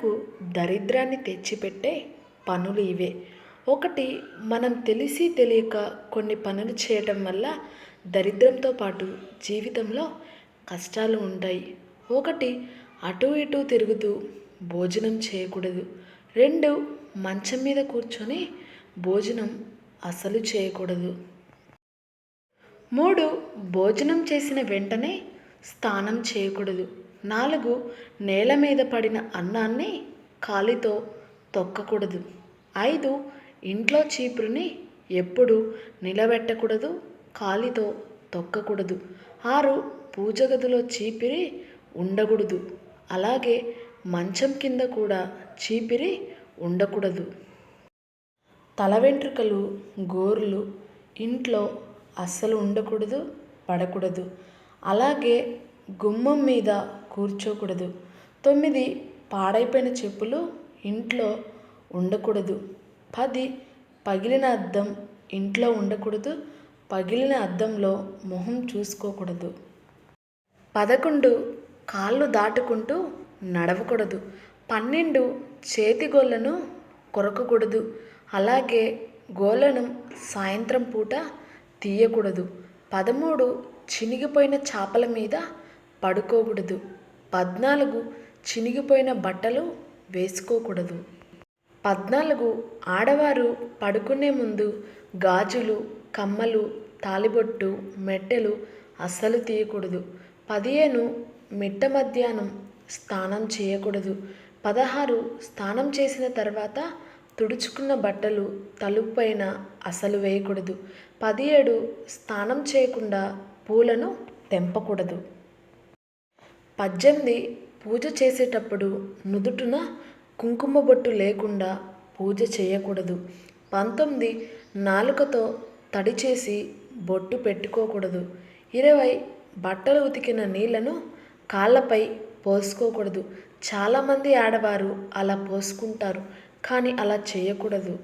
మనకు దరిద్రాన్ని తెచ్చిపెట్టే పనులు ఇవే. ఒకటి, మనం తెలిసి తెలియక కొన్ని పనులు చేయటం వల్ల దరిద్రంతో పాటు జీవితంలో కష్టాలు ఉంటాయి. ఒకటి, అటు ఇటు తిరుగుతూ భోజనం చేయకూడదు. రెండు, మంచం మీద కూర్చొని భోజనం అసలు చేయకూడదు. మూడు, భోజనం చేసిన వెంటనే స్నానం చేయకూడదు. నాలుగు, నేల మీద పడిన అన్నాన్ని కాలితో తొక్కకూడదు. ఐదు, ఇంట్లో చీపురుని ఎప్పుడు నిలబెట్టకూడదు, కాలితో తొక్కకూడదు. ఆరు, పూజ గదిలో చీపిరి ఉండకూడదు. అలాగే మంచం కింద కూడా చీపిరి ఉండకూడదు. తల వెంట్రుకలు, గోర్లు ఇంట్లో అస్సలు ఉండకూడదు, పడకూడదు. అలాగే గుమ్మం మీద కూర్చోకూడదు. 9, పాడైపోయిన చెప్పులు ఇంట్లో ఉండకూడదు. 10, పగిలిన అద్దం ఇంట్లో ఉండకూడదు. పగిలిన అద్దంలో మొహం చూసుకోకూడదు. 11, కాళ్ళు దాటుకుంటూ నడవకూడదు. 12, చేతి గోళ్ళను కొరకకూడదు. అలాగే గోళ్ళను సాయంత్రం పూట తీయకూడదు. 13, చినిగిపోయిన చాపల మీద పడుకోకూడదు. 14, చినిగిపోయిన బట్టలు వేసుకోకూడదు. 14, ఆడవారు పడుకునే ముందు గాజులు, కమ్మలు, తాళిబొట్టు, మెట్టెలు అస్సలు తీయకూడదు. 15, మిట్ట మధ్యాహ్నం స్నానం చేయకూడదు. 16, స్నానం చేసిన తర్వాత తుడుచుకున్న బట్టలు తలుపు పైన అసలు వేయకూడదు. 17, స్నానం చేయకుండా పూలను తెంపకూడదు. 18, పూజ చేసేటప్పుడు నుదుటున కుంకుమ బొట్టు లేకుండా పూజ చేయకూడదు. 19, నాలుకతో తడి చేసి బొట్టు పెట్టుకోకూడదు. 20, బట్టలు ఉతికిన నీళ్లను కాళ్ళపై పోసుకోకూడదు. చాలామంది ఆడవారు అలా పోసుకుంటారు, కానీ అలా చేయకూడదు.